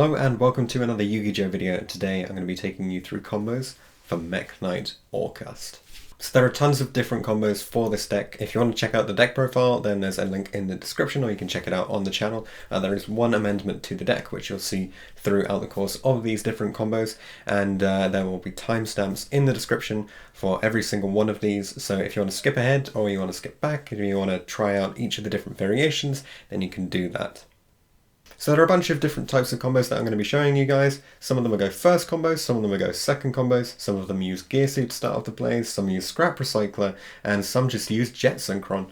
Hello and welcome to another YuGiOh video. Today I'm going to be taking you through combos for Mekk-Knight Orcust. So there are tons of different combos for this deck. If you want to check out the deck profile, then there's a link in the description, or you can check it out on the channel. There is one amendment to the deck which you'll see throughout the course of these different combos, and there will be timestamps in the description for every single one of these. So if you want to skip ahead or you want to skip back, if you want to try out each of the different variations, then you can do that. So there are a bunch of different types of combos that I'm going to be showing you guys. Some of them will go first combos, some of them will go second combos, some of them use Girsu to start off the plays, some use Scrap Recycler, and some just use Jet Synchron.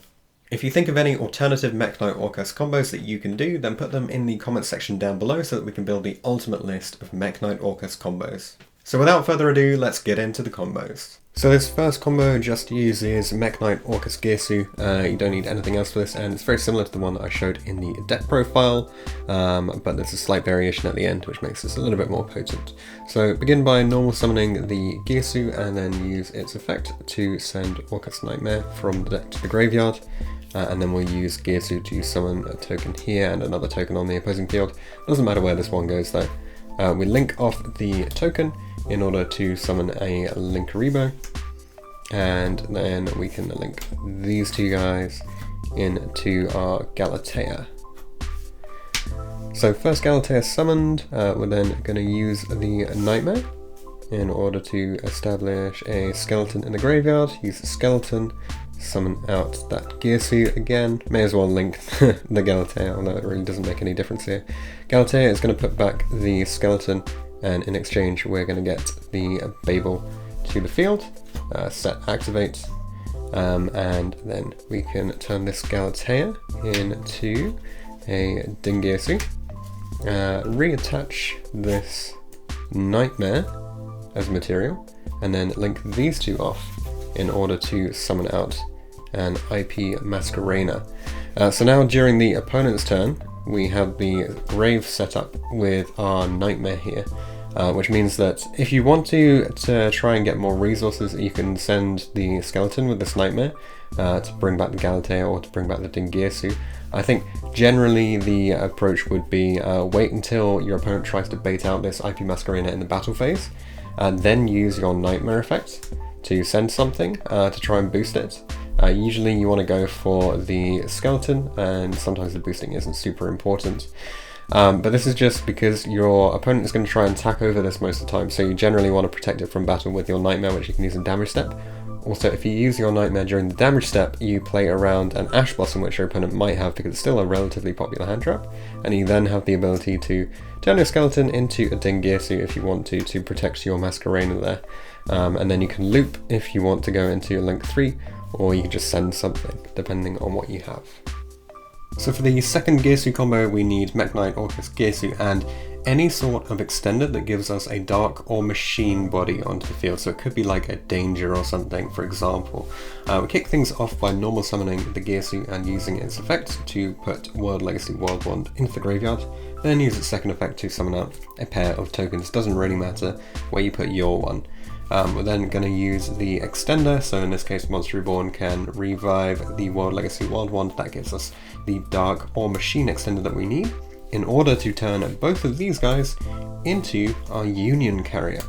If you think of any alternative Mekk-Knight Orcust combos that you can do, then put them in the comment section down below so that we can build the ultimate list of Mekk-Knight Orcust combos. So without further ado, let's get into the combos. So this first combo just uses Mekk-Knight Orcust Girsu. You don't need anything else for this, and it's very similar to the one that I showed in the deck profile, but there's a slight variation at the end which makes this a little bit more potent. So begin by normal summoning the Girsu and then use its effect to send Orcust Nightmare from the deck to the graveyard. And then we'll use Girsu to summon a token here and another token on the opposing field. Doesn't matter where this one goes though. We link off the token in order to summon a Nibiru, and then we can link these two guys into our Galatea. So first Galatea summoned, we're then going to use the Nightmare in order to establish a skeleton in the graveyard. Use the skeleton, summon out that Girsu again. May as well link the Galatea, although it really doesn't make any difference here. Galatea is going to put back the skeleton, and in exchange we're going to get the Babel to the field, set activate, and then we can turn this Galatea into a Girsu, reattach this Nightmare as material, and then link these two off in order to summon out an IP Masquerena. So now during the opponent's turn we have the grave set up with our Nightmare here, which means that if you want to try and get more resources, you can send the skeleton with this Nightmare to bring back the Galatea or to bring back the Girsu. I think generally the approach would be wait until your opponent tries to bait out this IP Masquerena in the battle phase, and then use your Nightmare effect to send something to try and boost it. Usually you want to go for the skeleton, and sometimes the boosting isn't super important. But this is just because your opponent is going to try and tack over this most of the time, so you generally want to protect it from battle with your Nightmare, which you can use in damage step. Also, if you use your Nightmare during the damage step, you play around an Ash Blossom, which your opponent might have because it's still a relatively popular hand trap, and you then have the ability to turn your skeleton into a Girsu if you want to protect your Masquerena there. And then you can loop if you want to go into link 3, or you can just send something, depending on what you have. So for the second Girsu combo, we need Mekk-Knight Orcust Girsu and any sort of extender that gives us a dark or machine body onto the field. So it could be like a danger or something, for example. We kick things off by normal summoning the Girsu and using its effect to put World Legacy World Wand into the graveyard. Then use its second effect to summon out a pair of tokens. Doesn't really matter where you put your one. We're then going to use the extender, so in this case Monster Reborn can revive the World Legacy World Wand. That gives us the dark or machine extender that we need in order to turn both of these guys into our Union Carrier.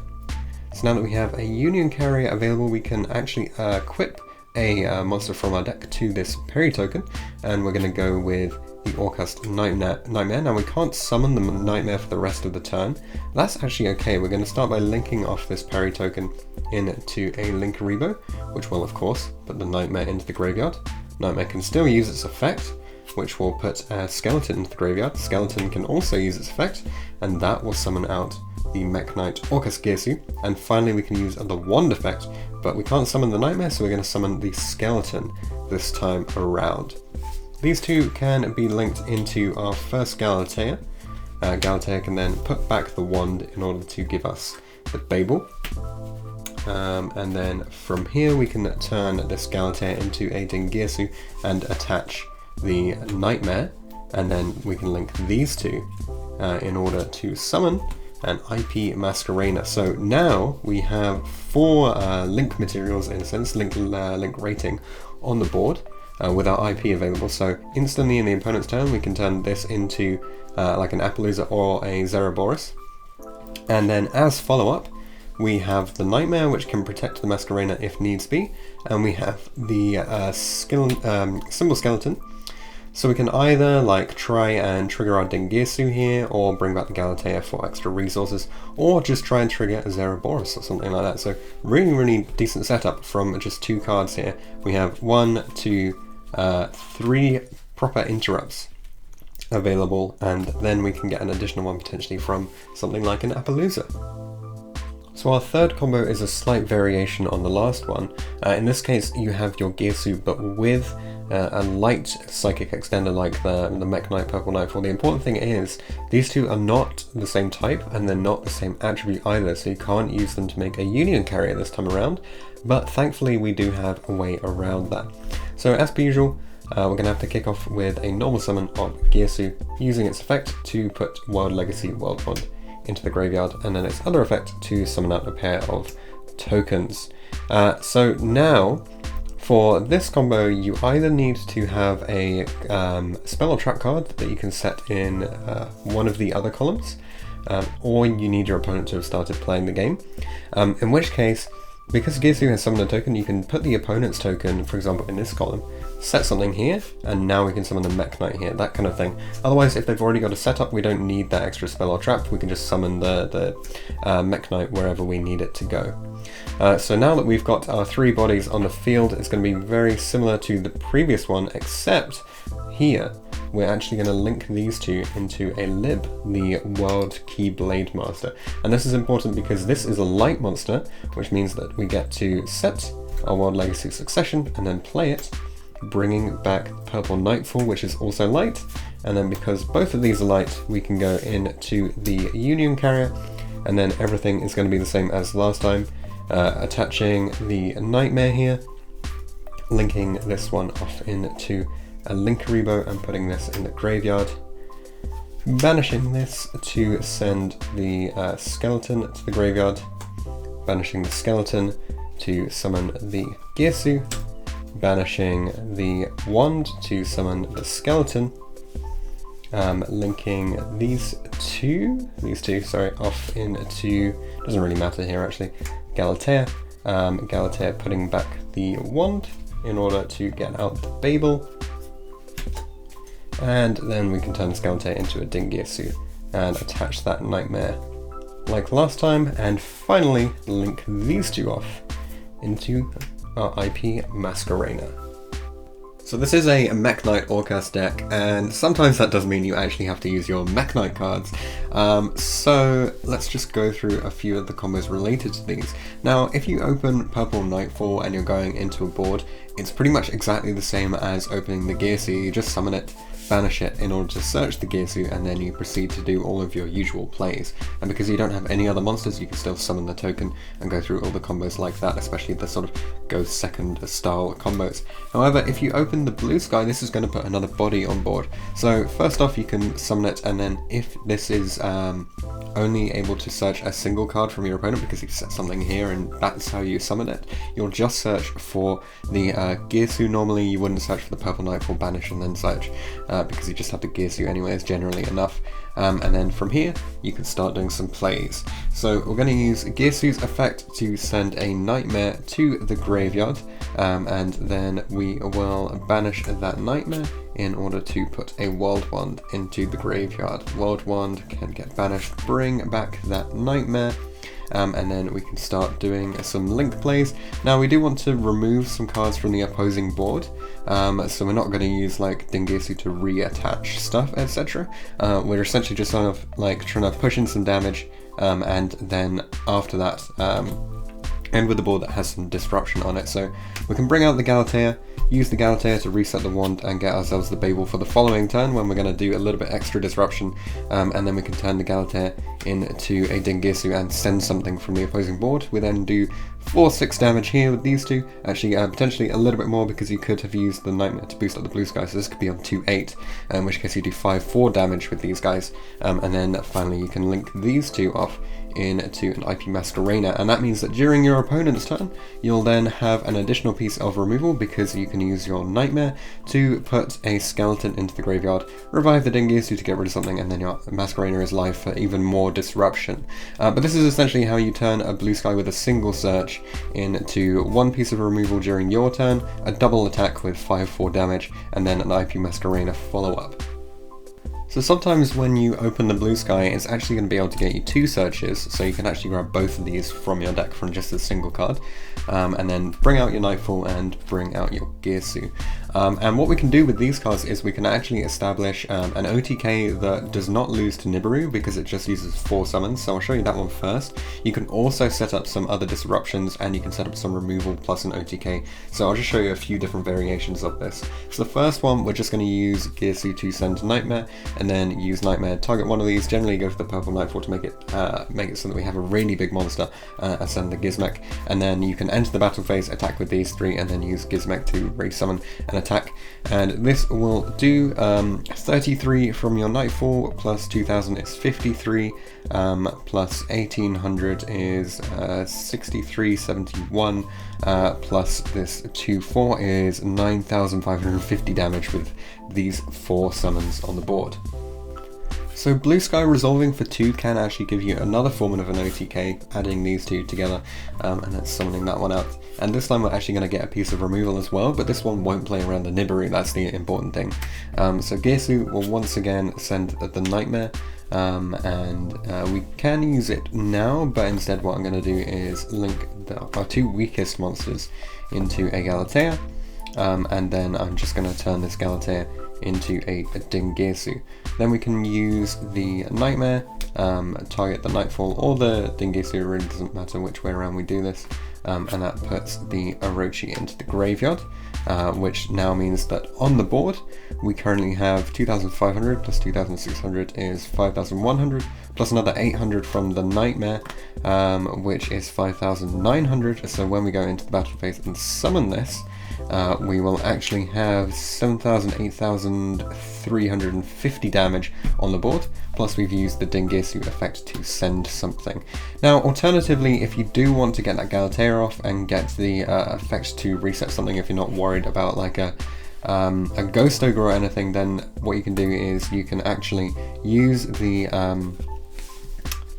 So now that we have a Union Carrier available, we can actually equip a monster from our deck to this Perry token, and we're going to go with the Orcust Nightmare. Now we can't summon the Nightmare for the rest of the turn. That's actually okay. We're going to start by linking off this Perry token into a Nibiru, which will of course put the Nightmare into the graveyard. Nightmare can still use its effect, which will put a skeleton into the graveyard. Skeleton can also use its effect, and that will summon out the Mekk-Knight Orcust Girsu. And finally we can use the Wand effect, but we can't summon the Nightmare, so we're going to summon the skeleton this time around. These two can be linked into our first Galatea. Galatea can then put back the wand in order to give us the Babel. And then from here we can turn this Galatea into a Girsu and attach the Nightmare, and then we can link these two in order to summon an IP Masquerena. So now we have 4 link materials, in a sense, link rating on the board. with our IP available. So instantly in the opponent's turn, we can turn this into like an Appaloosa or a Zeraboros. And then as follow-up, we have the Nightmare, which can protect the Masquerena if needs be, and we have the Symbol Skeleton. So we can either like try and trigger our Girsu here, or bring back the Galatea for extra resources, or just try and trigger a Zeraboros or something like that. So really decent setup from just 2 cards here. We have 1, 2, 3 proper interrupts available, and then we can get an additional one potentially from something like an Appaloosa. So our third combo is a slight variation on the last one. In this case, you have your Girsu, but with a light Psychic Extender like the Mekk-Knight Purple Nightfall. The important thing is, these two are not the same type, and they're not the same attribute either, so you can't use them to make a Union carrier this time around, but thankfully we do have a way around that. So as per usual, we're going to have to kick off with a normal summon of Girsu, using its effect to put World Legacy World Bond into the graveyard, and then its other effect to summon out a pair of tokens. So now, for this combo, you either need to have a spell or trap card that you can set in one of the other columns, or you need your opponent to have started playing the game, in which case, because Girsu has summoned a token, you can put the opponent's token, for example, in this column, set something here, and now we can summon the Mekk-Knight here, that kind of thing. Otherwise, if they've already got a setup, we don't need that extra spell or trap, we can just summon the Mekk-Knight wherever we need it to go. So now that we've got our 3 bodies on the field, it's going to be very similar to the previous one, except here, we're actually going to link these two into a Lib, the World Keyblade Master. And this is important because this is a light monster, which means that we get to set our World Legacy Succession and then play it, bringing back Purple Nightfall, which is also light. And then because both of these are light, we can go into the Union carrier, and then everything is going to be the same as last time, attaching the Nightmare here, linking this one off into a Linkuriboh and putting this in the graveyard, banishing this to send the skeleton to the graveyard, banishing the skeleton to summon the Girsu, banishing the wand to summon the skeleton, linking these two off into, doesn't really matter here actually, Galatea, Galatea putting back the wand in order to get out the Babel, and then we can turn the Galatea into a Girsu and attach that Nightmare like last time, and finally link these two off into our IP Masquerena. So this is a Mekk-Knight Orcust deck, and sometimes that does mean you actually have to use your Mekk-Knight cards. So let's just go through a few of the combos related to these. Now, if you open Purple Nightfall and you're going into a board, it's pretty much exactly the same as opening the Girsu. You just summon it, banish it in order to search the Girsu, and then you proceed to do all of your usual plays. And because you don't have any other monsters, you can still summon the token and go through all the combos like that, especially the sort of go second style combos. However, if you open the Blue Sky, this is going to put another body on board. So first off, you can summon it, and then if this is only able to search a single card from your opponent because you've set something here and that's how you summon it, you'll just search for the Girsu. Normally you wouldn't search for the Purple Nightfall, banish and then search, because you just have the Girsu anyways, generally enough. And then from here you can start doing some plays. So we're going to use Girsu's effect to send a Nightmare to the graveyard, and then we will banish that Nightmare in order to put a World Wand into the graveyard. World Wand can get banished, bring back that Nightmare, and then we can start doing some link plays. Now we do want to remove some cards from the opposing board, so we're not going to use like Girsu to reattach stuff, etc. We're essentially just sort of like trying to push in some damage, and then after that end with a board that has some disruption on it. So we can bring out the Galatea, use the Galatea to reset the wand and get ourselves the Babel for the following turn when we're going to do a little bit extra disruption, and then we can turn the Galatea into a Girsu and send something from the opposing board. We then do 4-6 damage here with these two, actually potentially a little bit more because you could have used the Nightmare to boost up the Blue Sky, so this could be on 2-8, in which case you do 5-4 damage with these guys, and then finally you can link these two off into an IP Masquerena, and that means that during your opponent's turn you'll then have an additional piece of removal because you can use your Nightmare to put a skeleton into the graveyard, revive the Girsu to get rid of something, and then your Masquerena is live for even more disruption. But this is essentially how you turn a Blue Sky with a single search into one piece of removal during your turn, a double attack with 5-4 damage, and then an IP Masquerena follow-up. So sometimes when you open the Blue Sky, it's actually going to be able to get you 2 searches, so you can actually grab both of these from your deck from just a single card, and then bring out your Nightfall and bring out your Girsu. And what we can do with these cards is we can actually establish an OTK that does not lose to Nibiru because it just uses 4 summons, so I'll show you that one first. You can also set up some other disruptions, and you can set up some removal plus an OTK, so I'll just show you a few different variations of this. So the first one, we're just going to use Girsu to send Nightmare, and then use Nightmare, target one of these, generally go for the purple Nightfall to make it so that we have a really big monster, and send the Gizmek, and then you can enter the battle phase, attack with these 3, and then use Gizmek to re-summon and attack. And this will do 33 from your Nightfall, plus 2000 is 53, plus 1800 is 6371, plus this 2-4 is 9550 damage with these 4 summons on the board. So Blue Sky resolving for 2 can actually give you another form of an OTK, adding these 2 together, and then summoning that one out. And this time we're actually going to get a piece of removal as well, but this one won't play around the Nibiru, that's the important thing. So Girsu will once again send the Nightmare, and we can use it now, but instead what I'm going to do is link our 2 weakest monsters into a Galatea, and then I'm just going to turn this Galatea into a Girsu. Then we can use the Nightmare, target the Nightfall or the Girsu, it really doesn't matter which way around we do this, and that puts the Orochi into the graveyard, which now means that on the board we currently have 2500 plus 2600 is 5100, plus another 800 from the Nightmare, which is 5900, so when we go into the battle phase and summon this, we will actually have 8,350 damage on the board, plus we've used the Girsu effect to send something. Now alternatively, if you do want to get that Galatea off and get the effect to reset something, if you're not worried about like a Ghost Ogre or anything, then what you can do is you can actually use the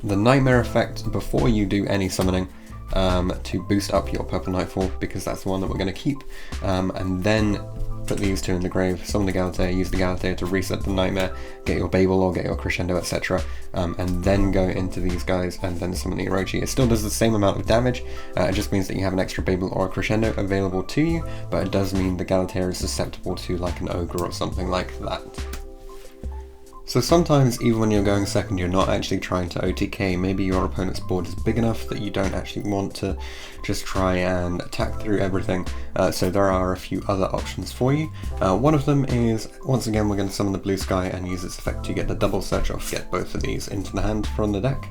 Nightmare effect before you do any summoning, to boost up your purple Nightfall, because that's the one that we're going to keep, and then put these 2 in the grave, summon the Galatea, use the Galatea to reset the Nightmare, get your Babel or get your Crescendo, etc., and then go into these guys and then summon the Orochi. It still does the same amount of damage, it just means that you have an extra Babel or a Crescendo available to you, but it does mean the Galatea is susceptible to like an Ogre or something like that. So sometimes even when you're going second, you're not actually trying to OTK, maybe your opponent's board is big enough that you don't actually want to just try and attack through everything, so there are a few other options for you. One of them is, once again, we're going to summon the Blue Sky and use its effect to get the double search off, get both of these into the hand from the deck,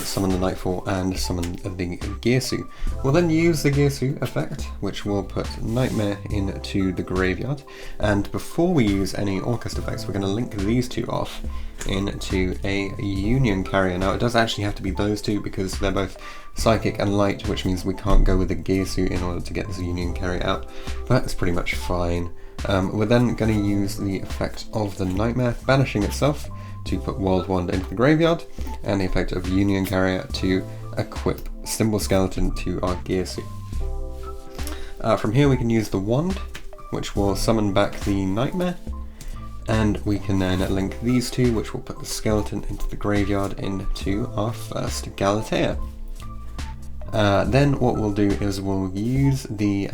summon the Nightfall and summon the Girsu. We'll then use the Girsu effect, which will put Nightmare into the graveyard, and before we use any Orcust effects, we're going to link these 2 off into a Union Carrier. Now it does actually have to be those 2 because they're both Psychic and Light, which means we can't go with the Girsu in order to get this Union Carrier out, but it's pretty much fine. We're then going to use the effect of the Nightmare banishing itself to put World Wand into the graveyard, and the effect of Union Carrier to equip Symbol Skeleton to our Girsu. From here we can use the Wand, which will summon back the Nightmare, and we can then link these 2, which will put the skeleton into the graveyard into our first Galatea. Then what we'll do is we'll use the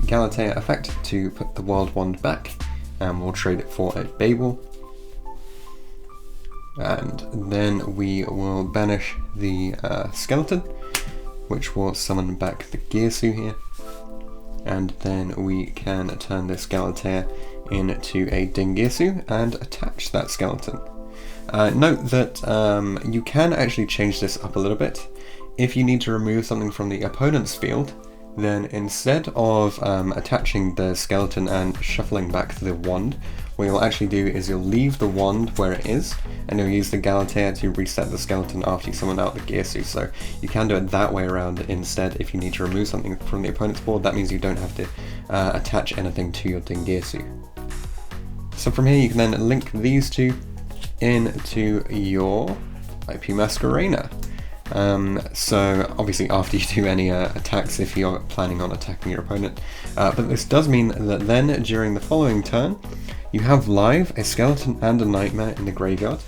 Galatea effect to put the World Wand back, and we'll trade it for a Babel. And then we will banish the skeleton, which will summon back the Girsu here. And then we can turn this Galatea into a Girsu and attach that skeleton. Note that you can actually change this up a little bit if you need to remove something from the opponent's field, then instead of attaching the skeleton and shuffling back the wand, what you'll actually do is you'll leave the wand where it is, and you'll use the Galatea to reset the skeleton after you summon out the Girsu. So you can do it that way around instead if you need to remove something from the opponent's board. That means you don't have to attach anything to your Girsu. So from here you can then link these two into your IP Masquerena. So obviously after you do any attacks if you're planning on attacking your opponent, but this does mean that then during the following turn you have live a skeleton and a nightmare in the graveyard,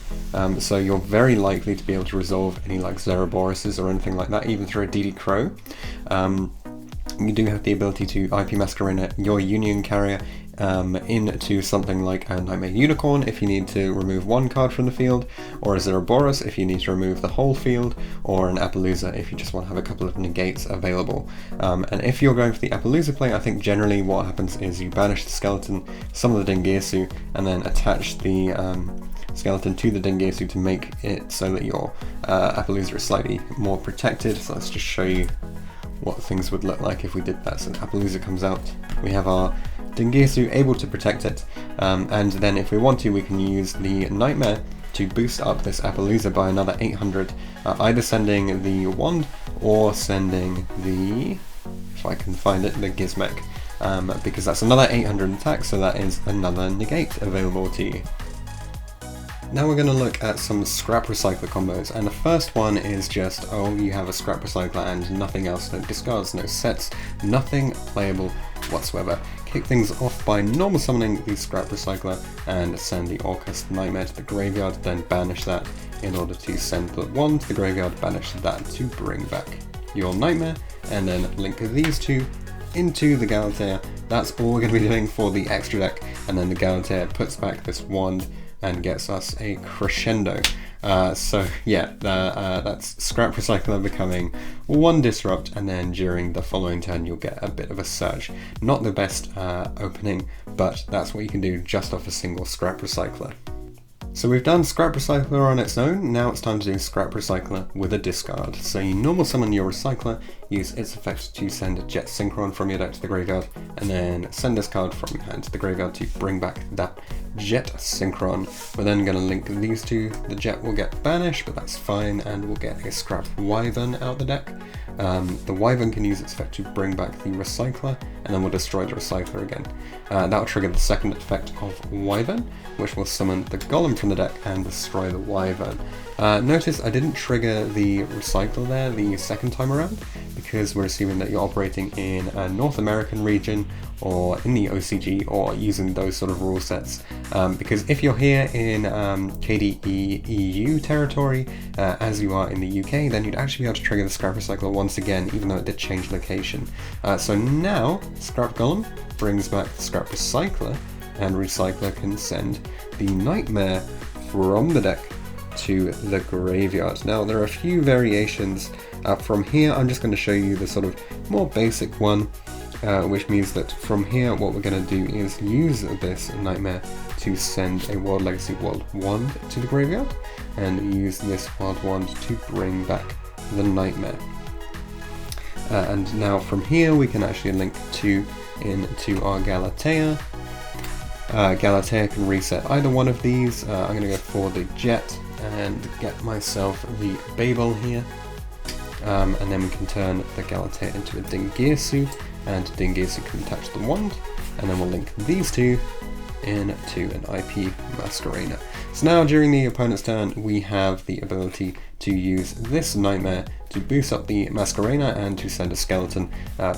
so you're very likely to be able to resolve any like Zeroborises or anything like that, even through a DD Crow. You do have the ability to IP Masquerena your Union Carrier into something like a Nightmare Unicorn if you need to remove one card from the field, or a Zeroboros if you need to remove the whole field, or an Appaloosa if you just want to have a couple of negates available. And if you're going for the Appaloosa play, I think generally what happens is you banish the skeleton, summon the Dingirsu, and then attach the skeleton to the Dingirsu to make it so that your Appaloosa is slightly more protected. So let's just show you what things would look like if we did that. So the Appaloosa comes out, we have our Dingirsu able to protect it, and then if we want to, we can use the Nightmare to boost up this Appaloosa by another 800, either sending the wand or sending the, if I can find it, the Gizmek, because that's another 800 attack, so that is another negate available to you. Now we're going to look at some Scrap Recycler combos, and the first one is just, oh, you have a Scrap Recycler and nothing else, no discards, no sets, nothing playable whatsoever. Kick things off by normal summoning the Scrap Recycler and send the Orcust Nightmare to the graveyard, then banish that in order to send the wand to the graveyard, banish that to bring back your Nightmare, and then link these two into the Galatea. That's all we're going to be doing for the extra deck, and then the Galatea puts back this wand and gets us a crescendo. So yeah, that's Scrap Recycler becoming one disrupt, and then during the following turn you'll get a bit of a surge. Not the best opening, but that's what you can do just off a single Scrap Recycler. So we've done Scrap Recycler on its own, now it's time to do Scrap Recycler with a discard. So you normal summon your Recycler, use its effect to send a Jet Synchron from your deck to the graveyard, and then send this card from your hand to the graveyard to bring back that Jet Synchron. We're then going to link these two. The Jet will get banished, but that's fine, and we'll get a Scrap Wyvern out the deck. The Wyvern can use its effect to bring back the Recycler, and then we'll destroy the Recycler again. That will trigger the second effect of Wyvern, which will summon the Golem from the deck and destroy the Wyvern. Notice I didn't trigger the Recycler there the second time around, because we're assuming that you're operating in a North American region or in the OCG or using those sort of rule sets, because if you're here in KDE EU territory as you are in the UK, then you'd actually be able to trigger the Scrap Recycler once again, even though it did change location. So now Scrap Golem brings back the Scrap Recycler, and Recycler can send the Nightmare from the deck to the graveyard. Now there are a few variations. From here I'm just going to show you the sort of more basic one, which means that from here what we're going to do is use this Nightmare to send a World Legacy World Wand to the graveyard, and use this Wild Wand to bring back the Nightmare. And now from here we can actually link two into our Galatea. Galatea can reset either one of these. I'm going to go for the Jet and get myself the Babel here, and then we can turn the Galatea into a Dingirsu, and Dingirsu can attach the wand, and then we'll link these two into an IP Masquerena. So now during the opponent's turn we have the ability to use this Nightmare to boost up the Masquerena and to send a skeleton,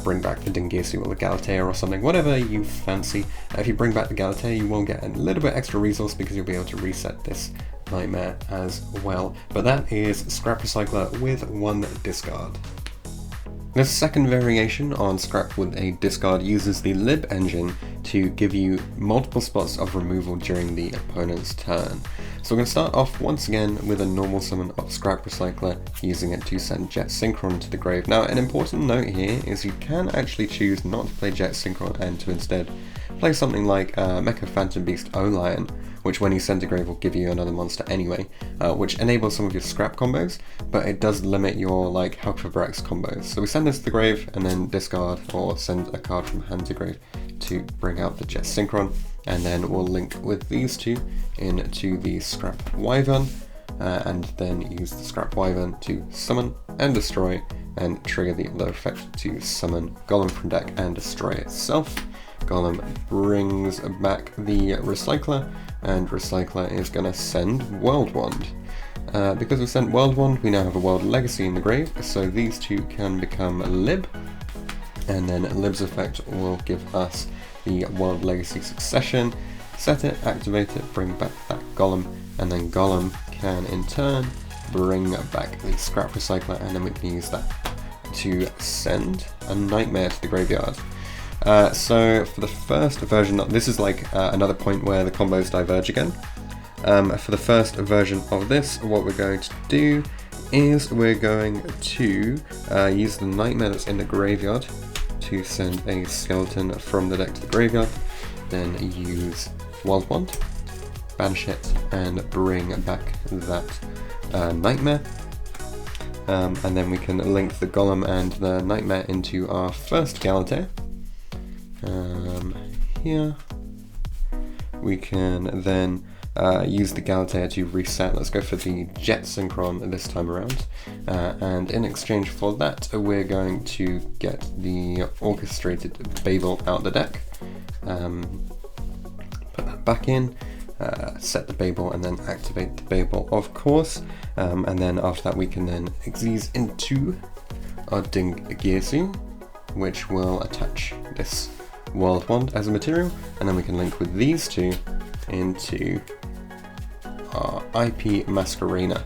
bring back the Dingirsu or the Galatea or something, whatever you fancy. If you bring back the Galatea you will get a little bit extra resource because you'll be able to reset this Nightmare as well. But that is Scrap Recycler with one discard. The second variation on Scrap with a discard uses the lib engine to give you multiple spots of removal during the opponent's turn. So we're going to start off once again with a normal summon of Scrap Recycler, using it to send Jet Synchron to the grave. Now an important note here is you can actually choose not to play Jet Synchron and to instead play something like Mecha Phantom Beast O-Lion, which when you send to grave will give you another monster anyway, which enables some of your scrap combos, but it does limit your like Help for Brex combos. So we send this to the grave and then discard or send a card from hand to grave to bring out the Jet Synchron, and then we'll link with these two into the Scrap Wyvern, and then use the Scrap Wyvern to summon and destroy, and trigger the other effect to summon Golem from deck and destroy itself. Golem brings back the Recycler, and Recycler is going to send World Wand. Because we sent World Wand, we now have a World Legacy in the grave, so these two can become Lib, and then Lib's effect will give us the World Legacy Succession. Set it, activate it, bring back that Golem, and then Golem can in turn bring back the Scrap Recycler, and then we can use that to send a Nightmare to the graveyard. So for the first version, this is like another point where the combos diverge again. For the first version of this, what we're going to do is we're going to use the Nightmare that's in the graveyard to send a skeleton from the deck to the graveyard, then use World Wand, banish it, and bring back that Nightmare. And then we can link the Golem and the Nightmare into our first Galatea. Here we can then use the Galatea to reset. Let's go for the Jet Synchron this time around, and in exchange for that we're going to get the Orchestrated Babel out the deck, put that back in, set the Babel, and then activate the Babel, of course, and then after that we can then exease into our Girsu, which will attach this World Wand as a material, and then we can link with these two into our IP Masquerena.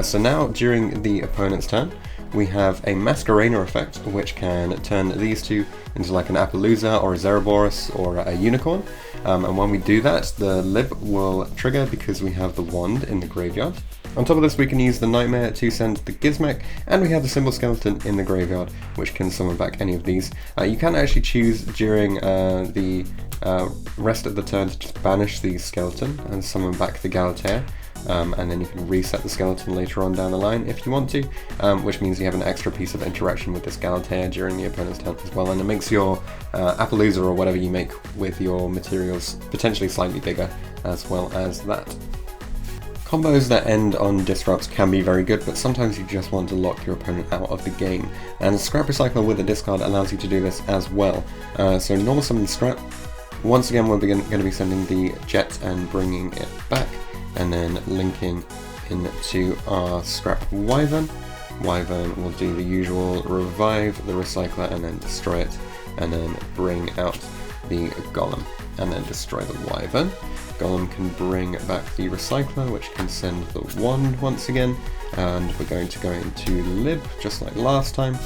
So now during the opponent's turn we have a Masquerena effect which can turn these two into like an Appaloosa or a Zerberus or a Unicorn, and when we do that the Lib will trigger because we have the wand in the graveyard. On top of this we can use the Nightmare to send the Gizmek, and we have the Symbol Skeleton in the graveyard which can summon back any of these. You can actually choose during the rest of the turn to just banish the skeleton and summon back the Galatea, and then you can reset the skeleton later on down the line if you want to, which means you have an extra piece of interaction with this Galatea during the opponent's turn as well, and it makes your Appaloosa or whatever you make with your materials potentially slightly bigger as well as that. Combos that end on disrupts can be very good, but sometimes you just want to lock your opponent out of the game, and Scrap Recycler with a discard allows you to do this as well. So normal summon Scrap. Once again we're going to be sending the Jet and bringing it back, and then linking into our Scrap Wyvern. Wyvern will do the usual, revive the Recycler and then destroy it, and then bring out the Golem and then destroy the Wyvern. Golem can bring back the Recycler, which can send the wand once again, and we're going to go into Lib just like last time.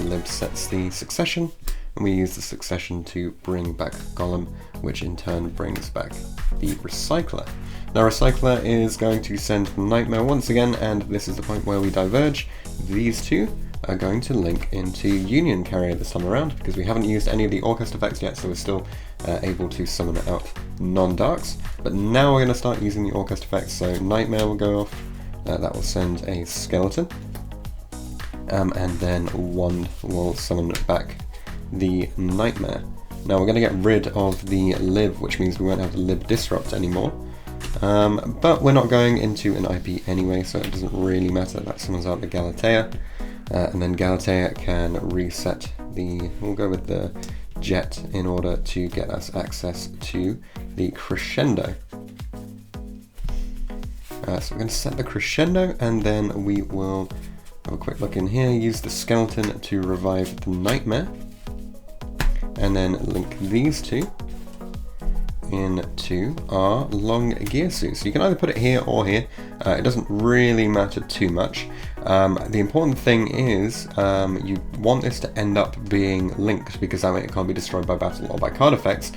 Lib sets the Succession, and we use the Succession to bring back Golem, which in turn brings back the Recycler. Now Recycler is going to send Nightmare once again, and this is the point where we diverge. These two are going to link into Union Carrier this time around, because we haven't used any of the Orcust effects yet, so we're still able to summon out non-darks. But now we're going to start using the Orcust effects, so Nightmare will go off, that will send a skeleton, and then Wand will summon back the Nightmare. Now we're going to get rid of the Lib, which means we won't have the Lib Disrupt anymore. But we're not going into an IP anyway, so it doesn't really matter. That summons out the Galatea, and then Galatea can reset the, we'll go with the Jet in order to get us access to the Crescendo. So we're going to set the Crescendo, and then we will have a quick look in here, use the Skeleton to revive the Nightmare, and then link these two into our long Girsu. So you can either put it here or here, it doesn't really matter too much. The important thing is you want this to end up being linked, because that way it can't be destroyed by battle or by card effects,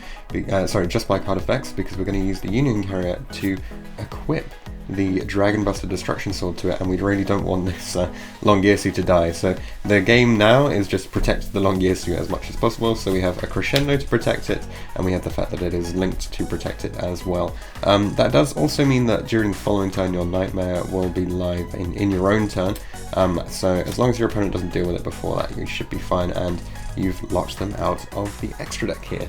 sorry, just by card effects, because we're going to use the Union Carrier to equip the Dragon Buster Destruction Sword to it, and we really don't want this long Girsu to die. So the game now is just protect the long Girsu as much as possible. So we have a Crescendo to protect it, and we have the fact that it is linked to protect it as well. That does also mean that during the following turn your Nightmare will be live in your own turn. So as long as your opponent doesn't deal with it before that, you should be fine, and you've locked them out of the extra deck here.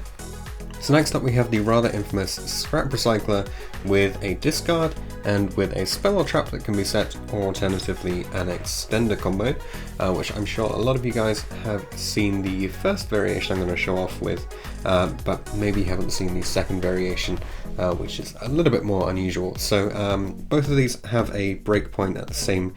So next up we have the rather infamous Scrap Recycler with a discard and with a spell or trap that can be set, or alternatively an extender combo, which I'm sure a lot of you guys have seen the first variation I'm going to show off with, but maybe you haven't seen the second variation, which is a little bit more unusual. So both of these have a breakpoint at the same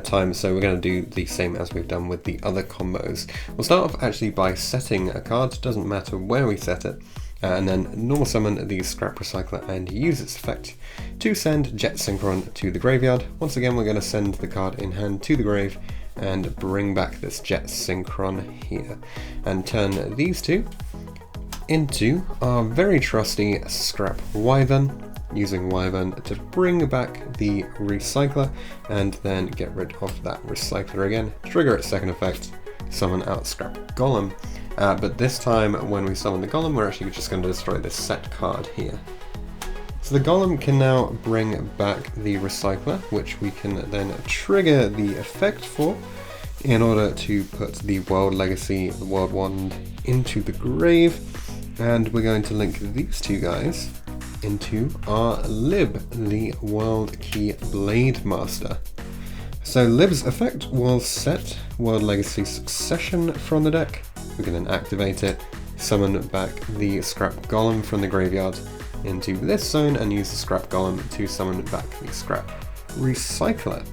time, so we're going to do the same as we've done with the other combos. We'll start off actually by setting a card, doesn't matter where we set it. And then normal summon the Scrap Recycler and use its effect to send Jet Synchron to the graveyard. Once again, we're going to send the card in hand to the grave and bring back this Jet Synchron here, and turn these two into our very trusty Scrap Wyvern, using Wyvern to bring back the Recycler and then get rid of that Recycler again, trigger its second effect, summon out Scrap Golem. But this time when we summon the Golem, we're actually just going to destroy this set card here. So the Golem can now bring back the Recycler, which we can then trigger the effect for in order to put the World Legacy, the World Wand, into the grave. And we're going to link these two guys into our Lib, the World Key Blade Master. So Lib's effect will set World Legacy Succession from the deck. We can then activate it, summon back the Scrap Golem from the graveyard into this zone, and use the Scrap Golem to summon back the Scrap Recycler.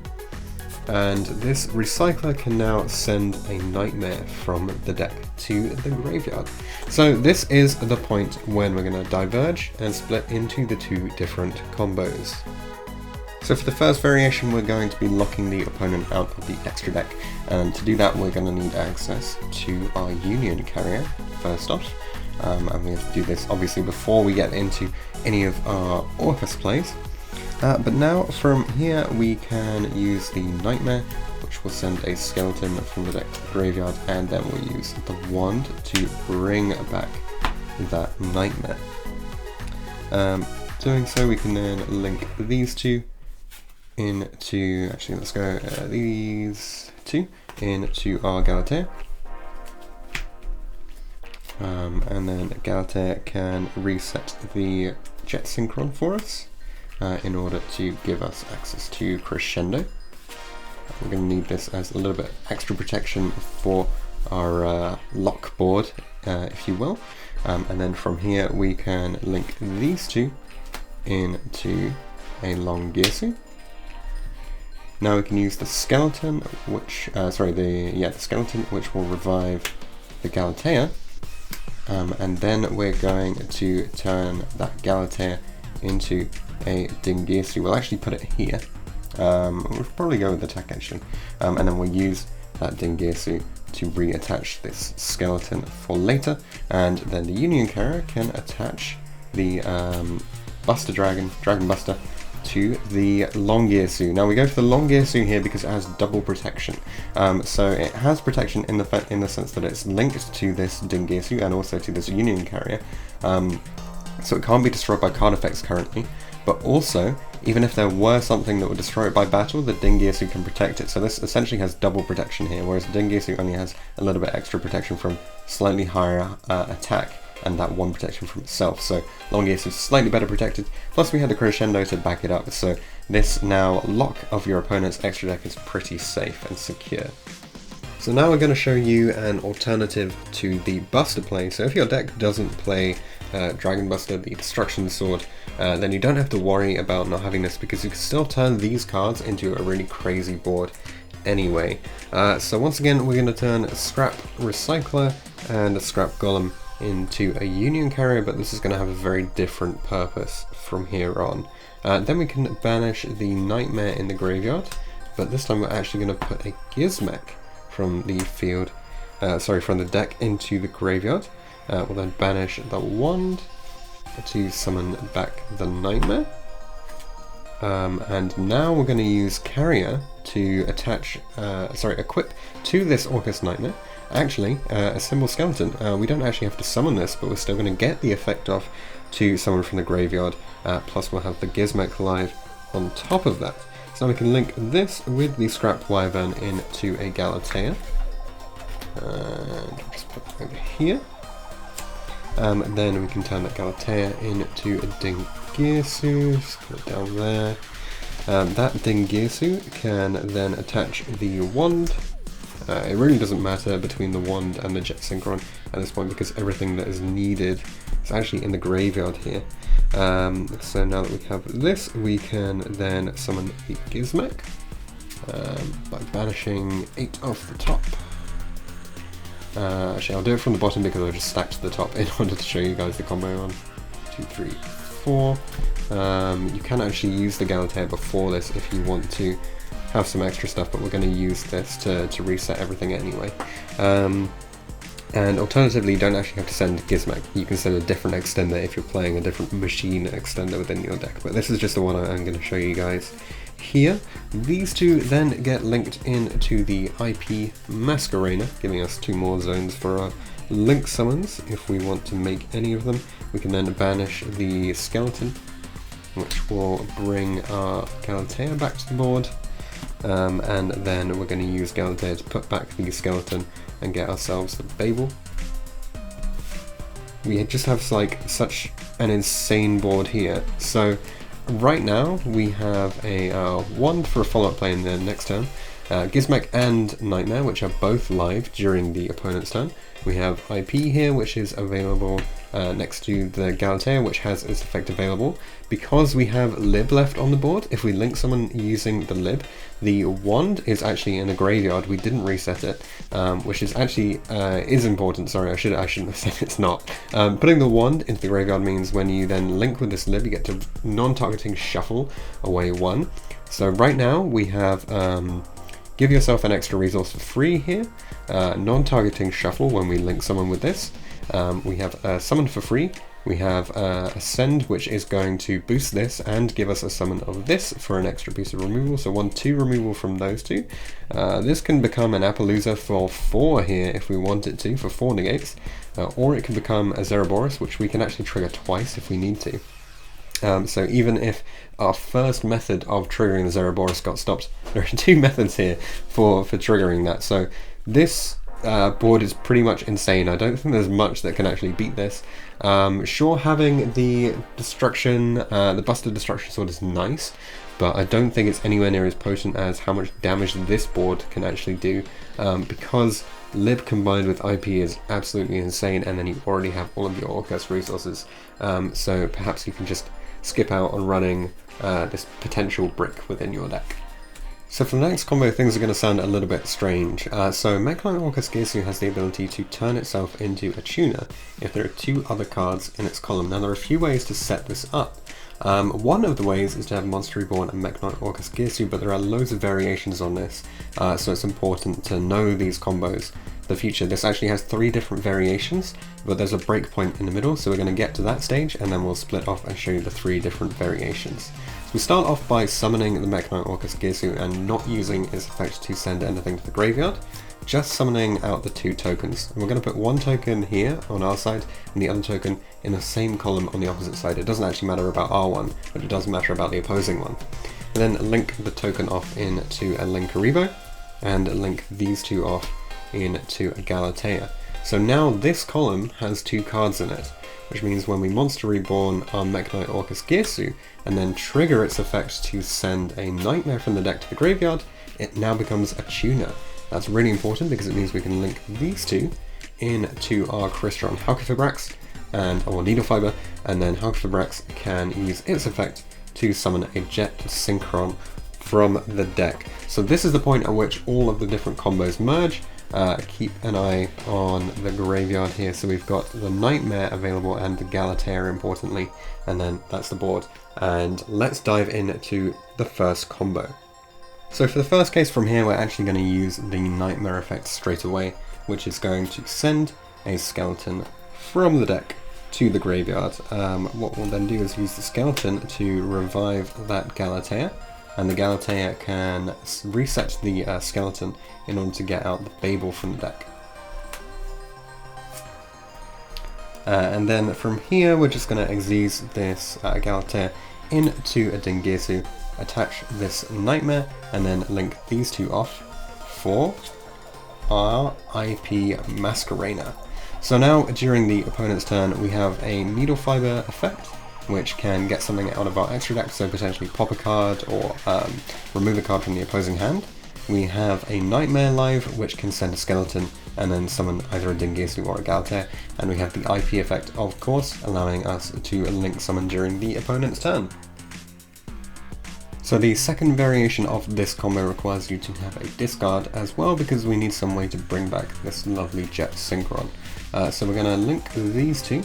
And this Recycler can now send a Nightmare from the deck to the graveyard. So this is the point when we're going to diverge and split into the two different combos. So for the first variation, we're going to be locking the opponent out of the extra deck, and to do that we're going to need access to our Union Carrier first off, and we have to do this obviously before we get into any of our Orcust plays. But now from here we can use the Nightmare, which will send a skeleton from the deck to the graveyard, and then we'll use the Wand to bring back that Nightmare. Doing so, we can then link these two into, actually let's go these two into our Galatea, and then Galatea can reset the Jet Synchron for us in order to give us access to Crescendo. We're going to need this as a little bit extra protection for our lock board, if you will, and then from here we can link these two into a long Girsu. Now we can use the skeleton, which the skeleton, which will revive the Galatea, and then we're going to turn that Galatea into a Girsu. We'll actually put it here. We'll probably go with attack actually, and then we'll use that Girsu to reattach this skeleton for later, and then the Union Carrier can attach the Dragon Buster to the long Girsu. Now we go for the long Girsu here because it has double protection. So it has protection in the sense that it's linked to this Girsu and also to this Union Carrier. So it can't be destroyed by card effects currently, but also even if there were something that would destroy it by battle, the Girsu can protect it. So this essentially has double protection here, whereas the Girsu only has a little bit extra protection from slightly higher attack, and that one protection from itself. So long Girsu is slightly better protected, plus we had the Crescendo to back it up, so this now lock of your opponent's extra deck is pretty safe and secure. So now we're going to show you an alternative to the Buster play. So if your deck doesn't play Dragon Buster, the Destruction Sword, then you don't have to worry about not having this, because you can still turn these cards into a really crazy board anyway. So once again, we're going to turn a Scrap Recycler and a Scrap Golem into a Union Carrier, but this is going to have a very different purpose from here on. Then we can banish the Nightmare in the graveyard, but this time we're actually going to put a Gizmek from the field, from the deck into the graveyard. We'll then banish the Wand to summon back the Nightmare. And now we're going to use Carrier to equip to this Orcust Nightmare. Actually, a Symbol Skeleton. We don't actually have to summon this, but we're still going to get the effect off to summon from the graveyard. Plus we'll have the Gizmek live on top of that. So now we can link this with the Scrapped Wyvern into a Galatea. And just put it over here. Then we can turn that Galatea into a Girsu. Just put it down there. That Girsu can then attach the wand. It really doesn't matter between the wand and the Jet Synchron at this point because everything that is needed is actually in the graveyard here. So now that we have this, we can then summon the Gizmek by banishing 8 off the top. Actually, I'll do it from the bottom because I just stacked to the top in order to show you guys the combo. 1, 2, 3, 4. You can actually use the Galatea before this if you want to have some extra stuff, but we're going to use this to reset everything anyway. And alternatively, you don't actually have to send Gizmek. You can send a different extender if you're playing a different machine extender within your deck, but this is just the one I'm going to show you guys here. These two then get linked into the IP Masquerena, giving us 2 more zones for our link summons. If we want to make any of them, we can then banish the skeleton, which will bring our Galatea back to the board. And then we're going to use Galatea to put back the skeleton and get ourselves the Babel. We just have like such an insane board here. So right now we have a wand for a follow-up play in the next turn, Gizmek and Nightmare, which are both live during the opponent's turn. We have IP here, which is available next to the Galatea, which has its effect available. Because we have Lib left on the board, if we link someone using the Lib, the wand is actually in the graveyard. We didn't reset it, which is actually is important. Sorry, I shouldn't have said it's not. Putting the wand into the graveyard means when you then link with this Lib, you get to non-targeting shuffle away 1. So right now we have give yourself an extra resource for free here. Non-targeting shuffle when we link someone with this. We have summon for free. We have Ascend, which is going to boost this and give us a summon of this for an extra piece of removal. So 1/2 removal from those two. This can become an Appaloosa for 4 here if we want it to, for 4 negates. Or it can become a Zeraboros, which we can actually trigger twice if we need to. So even if our first method of triggering the Zeraboros got stopped, there are 2 methods here for triggering that. So this board is pretty much insane. I don't think there's much that can actually beat this. Sure, having the destruction, the Busted Destruction Sword is nice, but I don't think it's anywhere near as potent as how much damage this board can actually do, because Lib combined with IP is absolutely insane, and then you already have all of your Orcust resources, so perhaps you can just skip out on running this potential brick within your deck. So for the next combo, things are going to sound a little bit strange. So Mekk-Knight Orcust Girsu has the ability to turn itself into a tuner if there are 2 other cards in its column. Now there are a few ways to set this up. One of the ways is to have Monster Reborn and Mekk-Knight Orcust Girsu, but there are loads of variations on this, so it's important to know these combos for the future. This actually has 3 different variations, but there's a breakpoint in the middle, so we're going to get to that stage and then we'll split off and show you the 3 different variations. We start off by summoning the Mekk-Knight Orcust Girsu and not using its effect to send anything to the graveyard, just summoning out the 2 tokens. And we're going to put 1 token here on our side and the other token in the same column on the opposite side. It doesn't actually matter about our one, but it does matter about the opposing one. And then link the token off into a Linkaribo and link these 2 off into a Galatea. So now this column has 2 cards in it, which means when we Monster Reborn our Mekk-Knight Orcust Girsu and then trigger its effect to send a Nightmare from the deck to the graveyard, it now becomes a tuner. That's really important because it means we can link these 2 into our Crystron Halqifibrax or Needle Fiber, and then Halqifibrax can use its effect to summon a Jet Synchron from the deck. So this is the point at which all of the different combos merge. Keep an eye on the graveyard here, so we've got the Nightmare available and the Galatea importantly, and then that's the board. And let's dive into the first combo. So for the first case from here, we're actually going to use the Nightmare effect straight away, which is going to send a skeleton from the deck to the graveyard. What we'll then do is use the skeleton to revive that Galatea, and the Galatea can reset the skeleton in order to get out the Babel from the deck. And then from here we're just going to exise this Galatea into a Girsu, attach this Nightmare, and then link these two off for our IP Masquerena. So now during the opponent's turn we have a Needle Fiber effect, which can get something out of our extra deck, so potentially pop a card or remove a card from the opposing hand. We have a Nightmare live, which can send a skeleton and then summon either a Girsu or a Galatea, and we have the IP effect, of course, allowing us to link summon during the opponent's turn. So the second variation of this combo requires you to have a discard as well, because we need some way to bring back this lovely Jet Synchron. So we're going to link these two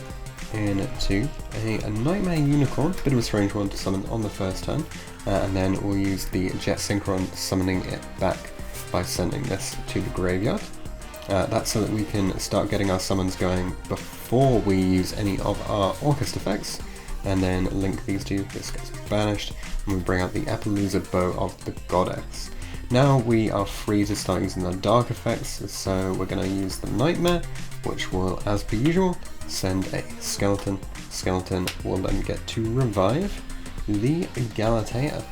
into a Nightmare Unicorn, bit of a strange one to summon on the first turn, and then we'll use the Jet Synchron, summoning it back by sending this to the graveyard. That's so that we can start getting our summons going before we use any of our Orcust effects, and then link these two. This gets banished, and we bring out the Appaloosa Bow of the Goddess. Now we are free to start using the dark effects, so we're going to use the Nightmare, which will, as per usual, send a skeleton. Skeleton will then get to revive the Galatea.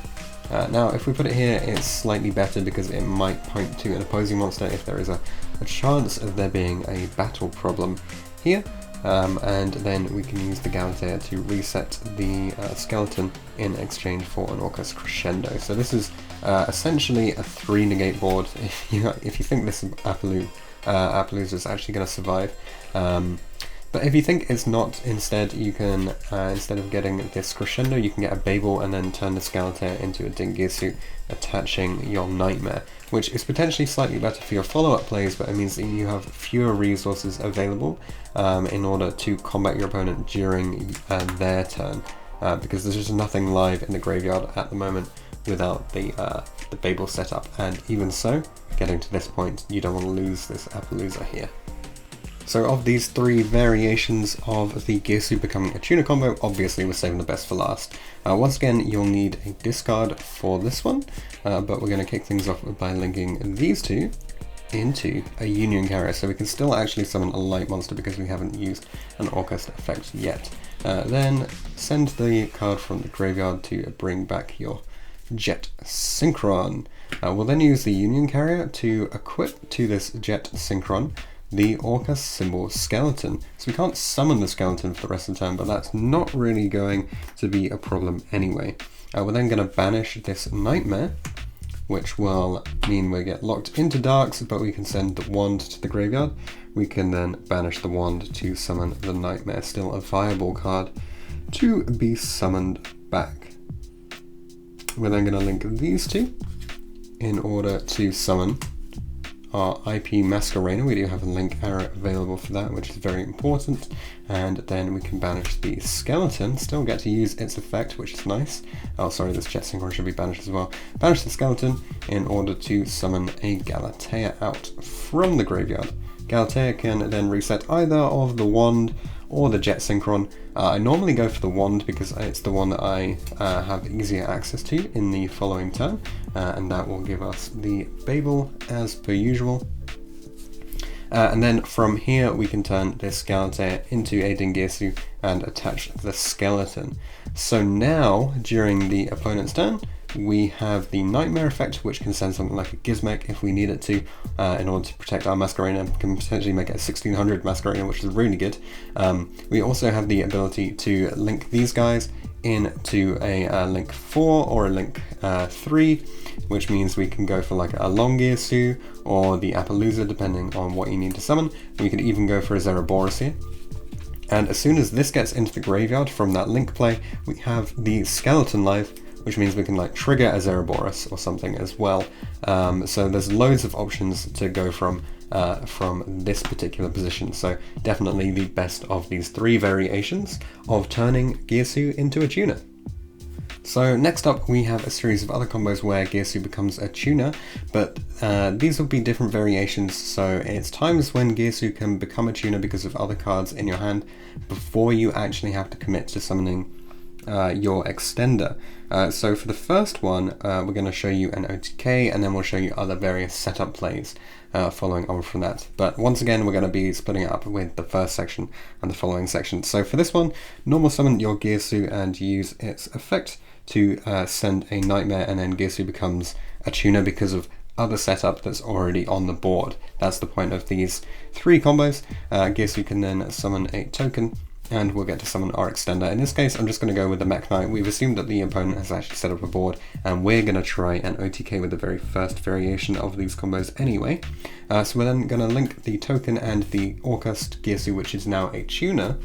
Now if we put it here, it's slightly better because it might point to an opposing monster if there is a chance of there being a battle problem here. And then we can use the Galatea to reset the skeleton in exchange for an Orcust Crescendo. So this is essentially a 3 negate board if you think this Appaloosa is actually going to survive. But if you think it's not, instead you can, instead of getting this Crescendo, you can get a Babel and then turn the Galatea into a Girsu, attaching your Nightmare, which is potentially slightly better for your follow-up plays, but it means that you have fewer resources available in order to combat your opponent during their turn, because there's just nothing live in the graveyard at the moment without the Babel setup, and even so, getting to this point, you don't want to lose this Appaloosa here. So of these 3 variations of the Girsu becoming a tuner combo, obviously we're saving the best for last. Once again, you'll need a discard for this one, but we're going to kick things off by linking these two into a Union Carrier, so we can still actually summon a light monster because we haven't used an Orcust effect yet. Then send the card from the graveyard to bring back your Jet Synchron. We'll then use the Union Carrier to equip to this Jet Synchron the Orcust symbol skeleton. So we can't summon the skeleton for the rest of the turn, but that's not really going to be a problem anyway. We're then going to banish this Nightmare, which will mean we get locked into darks, but we can send the wand to the graveyard. We can then banish the wand to summon the Nightmare, still a viable card to be summoned back. We're then going to link these two in order to summon our IP Masquerena. We do have a link arrow available for that, which is very important, and then we can banish the skeleton, still get to use its effect, which is nice. Oh sorry, this Jet Synchron should be banished as well. Banish the skeleton in order to summon a Galatea out from the graveyard. Galatea can then reset either of the wand or the Jet Synchron. I normally go for the wand because it's the one that I have easier access to in the following turn, and that will give us the Babel as per usual. And then from here we can turn this Galatea into a Girsu and attach the skeleton. So now, during the opponent's turn, we have the Nightmare effect, which can send something like a Gizmek if we need it to, in order to protect our Masquerena. Can potentially make it a 1600 Masquerena, which is really good. We also have the ability to link these guys into a link 4 or a link 3, which means we can go for like a long Girsu or the Appaloosa, depending on what you need to summon. We could even go for a Zeraboros here. And as soon as this gets into the graveyard from that link play, we have the skeleton live, which means we can like trigger a Zeraboros or something as well. So there's loads of options to go from this particular position. So definitely the best of these 3 variations of turning Girsu into a tuner. So next up we have a series of other combos where Girsu becomes a tuner, but these will be different variations, so it's times when Girsu can become a tuner because of other cards in your hand before you actually have to commit to summoning your extender. So for the first one, we're going to show you an OTK, and then we'll show you other various setup plays following on from that. But once again, we're going to be splitting it up with the first section and the following section. So for this one, normal summon your Girsu and use its effect to send a Nightmare, and then Girsu becomes a tuner because of other setup that's already on the board. That's the point of these three combos. Girsu can then summon a token, and we'll get to summon our extender. In this case, I'm just going to go with the Mekk-Knight. We've assumed that the opponent has actually set up a board, and we're going to try an OTK with the very first variation of these combos anyway. So we're then going to link the token and the Orcust Girsu, which is now a tuner,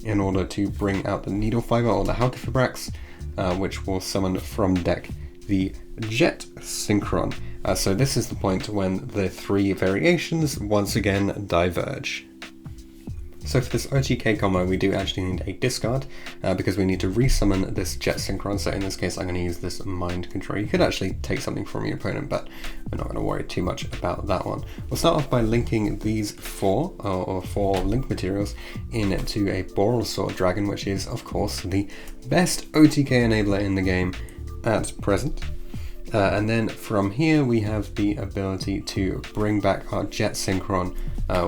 in order to bring out the Needle Fiber or the Halqifibrax, which will summon from deck the Jet Synchron. So this is the point when the three variations once again diverge. So for this OTK combo, we do actually need a discard, because we need to resummon this Jet Synchron. So in this case, I'm going to use this Mind Control. You could actually take something from your opponent, but we're not going to worry too much about that one. We'll start off by linking these four link materials into a Borrelsword Dragon, which is, of course, the best OTK enabler in the game at present. And then from here, we have the ability to bring back our Jet Synchron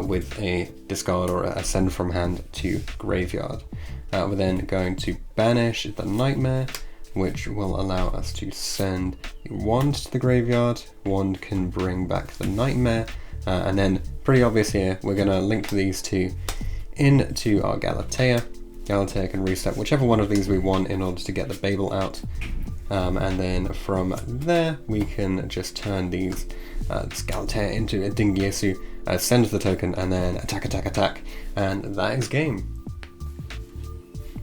with a discard or a send from hand to graveyard. We're then going to banish the Nightmare, which will allow us to send the Wand to the graveyard. Wand can bring back the Nightmare, and then pretty obvious here, we're going to link these two into our Galatea. Galatea can reset whichever one of these we want in order to get the Babel out. And then from there, we can just turn these this Galatea into a Girsu, send the token, and then attack, attack, attack, and that is game.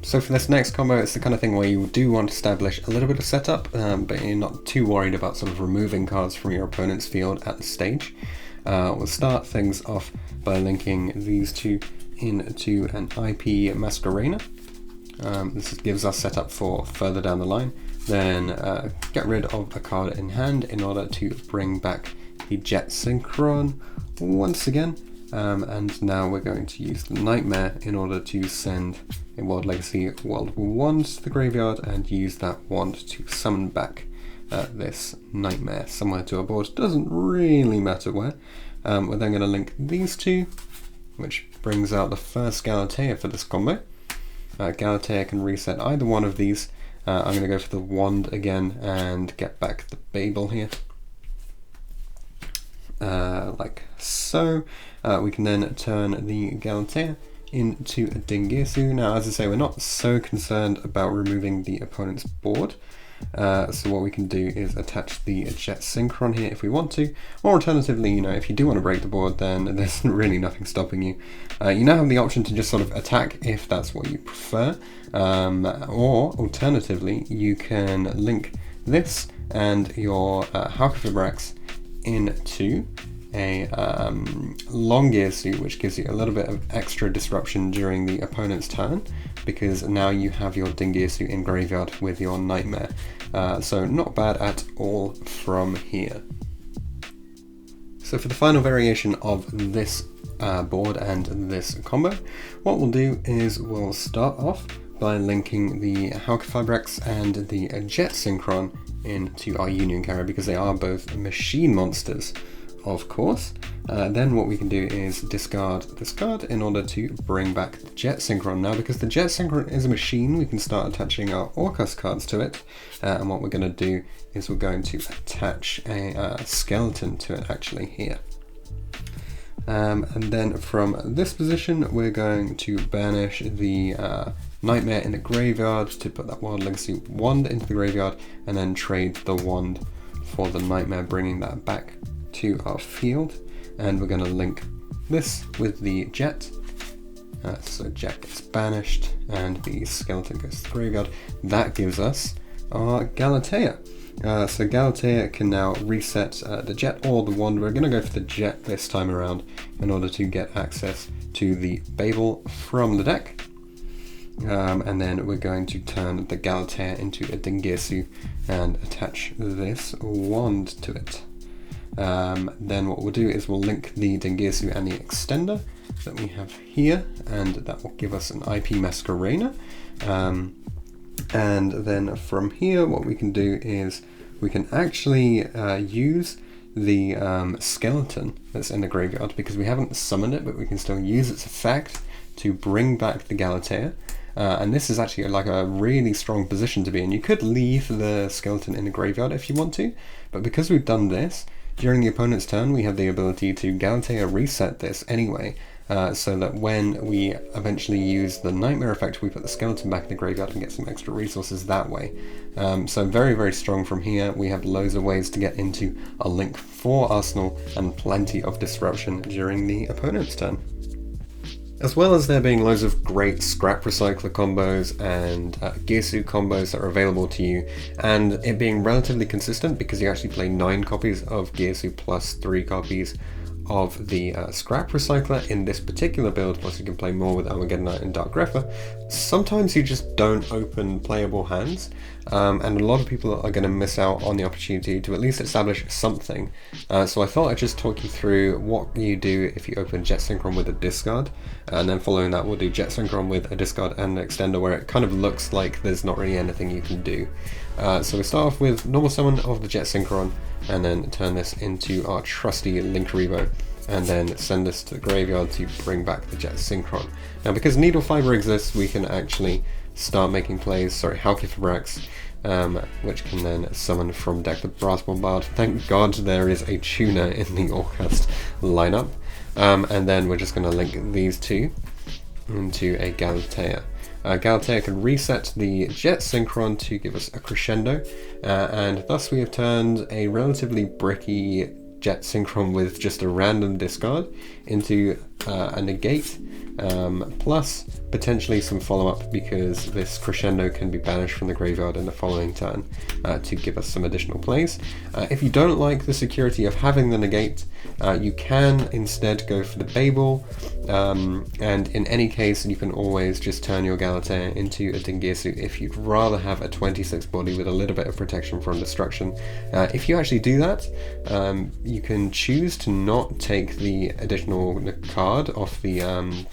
So for this next combo, it's the kind of thing where you do want to establish a little bit of setup, but you're not too worried about sort of removing cards from your opponent's field at the stage. We'll start things off by linking these two into an IP Masquerena. This gives us setup for further down the line. Then get rid of a card in hand in order to bring back the Jet Synchron once again. And now we're going to use the Nightmare in order to send a World Legacy World Wand to the graveyard and use that wand to summon back this Nightmare somewhere to our board. Doesn't really matter where. We're then going to link these two, which brings out the first Galatea for this combo. Galatea can reset either one of these. I'm going to go for the Wand again and get back the Babel here. Like so. We can then turn the Galatea into a Girsu. Now, as I say, we're not so concerned about removing the opponent's board. So what we can do is attach the Jet Synchron here if we want to, or alternatively, if you do want to break the board, then there's really nothing stopping you. You now have the option to just sort of attack if that's what you prefer, or alternatively, you can link this and your Halqifibrax into a long Girsu, which gives you a little bit of extra disruption during the opponent's turn, because now you have your Girsu in graveyard with your Nightmare. So not bad at all from here. So for the final variation of this board and this combo, what we'll do is we'll start off by linking the Halqifibrax and the Jet Synchron into our Union Carrier, because they are both machine monsters, of course. Then what we can do is discard this card in order to bring back the Jet Synchron. Now, because the Jet Synchron is a machine, we can start attaching our Orcust cards to it, and what we're going to do is we're going to attach a skeleton to it actually here. And then from this position, we're going to banish the Nightmare in the graveyard to put that Wild Legacy Wand into the graveyard, and then trade the Wand for the Nightmare, bringing that back to our field. And we're going to link this with the Jet. So Jet gets banished and the skeleton goes to the graveyard. That gives us our Galatea. So Galatea can now reset the Jet or the Wand. We're going to go for the Jet this time around in order to get access to the Babel from the deck. and then we're going to turn the Galatea into a Girsu and attach this wand to it. Then what we'll do is we'll link the Girsu and the extender that we have here, and that will give us an IP Masquerena. And then from here what we can do is we can actually use the skeleton that's in the graveyard, because we haven't summoned it, but we can still use its effect to bring back the Galatea. And this is actually like a really strong position to be in. You could leave the skeleton in the graveyard if you want to, but because we've done this, during the opponent's turn we have the ability to Galatea reset this anyway, so that when we eventually use the Nightmare effect, we put the skeleton back in the graveyard and get some extra resources that way. So very, very strong from here. We have loads of ways to get into a Link 4 arsenal and plenty of disruption during the opponent's turn. As well as there being loads of great scrap recycler combos and Girsu combos that are available to you, and it being relatively consistent because you actually play 9 copies of Girsu plus 3 copies of the scrap recycler in this particular build, plus you can play more with Mekk-Knight and Dark Grepher. Sometimes you just don't open playable hands, and a lot of people are going to miss out on the opportunity to at least establish something. So I thought I'd just talk you through what you do if you open Jet Synchron with a discard, and then following that we'll do Jet Synchron with a discard and an extender, where it kind of looks like there's not really anything you can do. So we start off with normal summon of the Jet Synchron, and then turn this into our trusty Nibiru, and then send this to the graveyard to bring back the Jet Synchron. Now because Needle Fiber exists, we can actually start making plays, Halqifibrax, which can then summon from deck the Brass Bombard. Thank God there is a tuner in the Orcust lineup. And then we're just going to link these two into a Galatea. Galatea can reset the Jet Synchron to give us a crescendo, and thus we have turned a relatively bricky Jet Synchron with just a random discard into a negate, plus potentially some follow-up, because this crescendo can be banished from the graveyard in the following turn to give us some additional plays. If you don't like the security of having the negate, you can instead go for the Babel, and in any case you can always just turn your Galatea into a Girsu if you'd rather have a 26 body with a little bit of protection from destruction. If you actually do that, you can choose to not take the additional card off the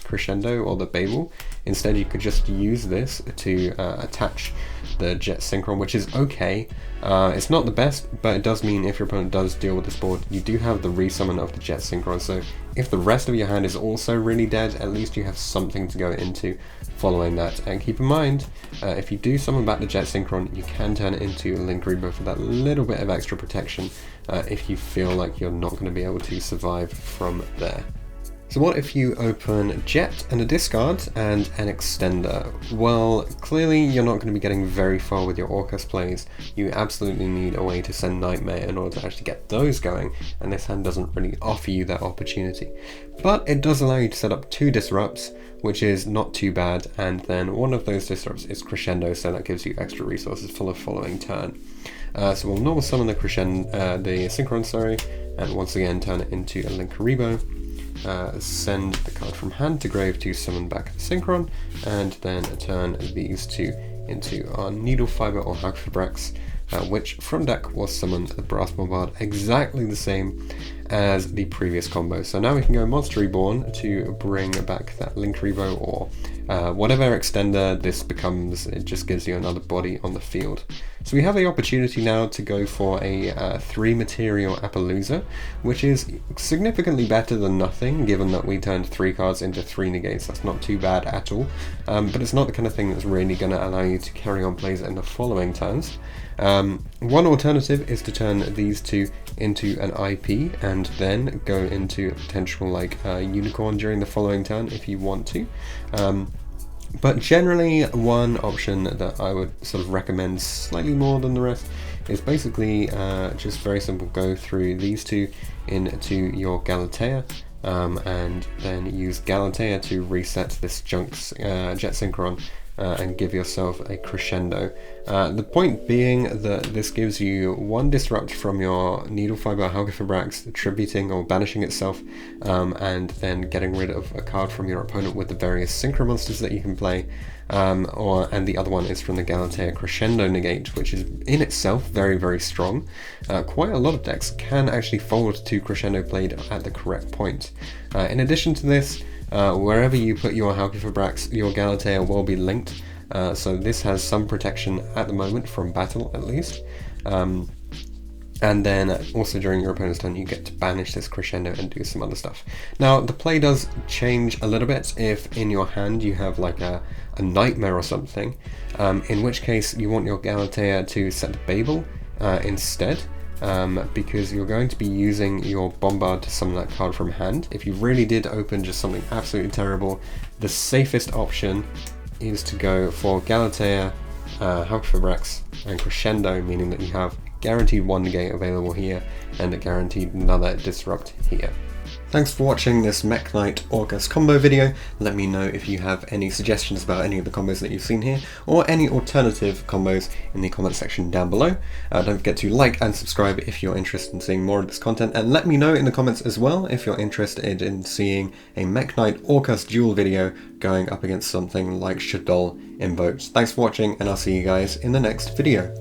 crescendo or the Babel. Instead you could just use this to attach the Jet Synchron, which is okay. It's not the best, but it does mean if your opponent does deal with this board, you do have the resummon of the Jet Synchron, so if the rest of your hand is also really dead, at least you have something to go into following that. And keep in mind, if you do summon back the Jet Synchron, you can turn it into a Nibiru for that little bit of extra protection if you feel like you're not going to be able to survive from there. So what if you open Jet and a discard and an extender? Well, clearly you're not going to be getting very far with your Orcust plays. You absolutely need a way to send Nightmare in order to actually get those going, and this hand doesn't really offer you that opportunity. But it does allow you to set up 2 disrupts, which is not too bad, and then one of those disrupts is crescendo, so that gives you extra resources for the following turn. So we'll normal summon the Synchron, and once again turn it into a Nibiru. Send the card from hand to grave to summon back the Synchron, and then turn these two into our Needle Fiber or Halqifibrax, which from deck will summon the Brass Bombard, exactly the same as the previous combo. So now we can go Monster Reborn to bring back that Nibiru, or whatever extender this becomes. It just gives you another body on the field. So we have the opportunity now to go for a 3 material Appaloosa, which is significantly better than nothing, given that we turned 3 cards into 3 negates. That's not too bad at all, but it's not the kind of thing that's really going to allow you to carry on plays in the following turns. One alternative is to turn these two into an IP and then go into a potential unicorn during the following turn if you want to. But generally, one option that I would sort of recommend slightly more than the rest is basically just very simple. Go through these two into your Galatea, and then use Galatea to reset this Jet Synchron and give yourself a crescendo. The point being that this gives you one disrupt from your Needle Fiber Halqifibrax attributing or banishing itself, and then getting rid of a card from your opponent with the various synchro monsters that you can play, and the other one is from the Galatea Crescendo Negate, which is in itself very, very strong. Quite a lot of decks can actually fold to Crescendo played at the correct point. In addition to this, wherever you put your Halqifibrax, your Galatea will be linked, so this has some protection at the moment from battle at least. And then also during your opponent's turn you get to banish this Crescendo and do some other stuff. Now the play does change a little bit if in your hand you have like a Nightmare or something, in which case you want your Galatea to set Babel instead, because you're going to be using your Bombard to summon that card from hand. If you really did open just something absolutely terrible, the safest option is to go for Galatea, Halqifibrax and Crescendo, meaning that you have guaranteed one negate available here and a guaranteed another disrupt here. Thanks for watching this Mekk-Knight Orcust combo video. Let me know if you have any suggestions about any of the combos that you've seen here, or any alternative combos in the comment section down below. Don't forget to like and subscribe if you're interested in seeing more of this content, and let me know in the comments as well if you're interested in seeing a Mekk-Knight Orcust duel video going up against something like Shaddoll Invoked. Thanks for watching, and I'll see you guys in the next video.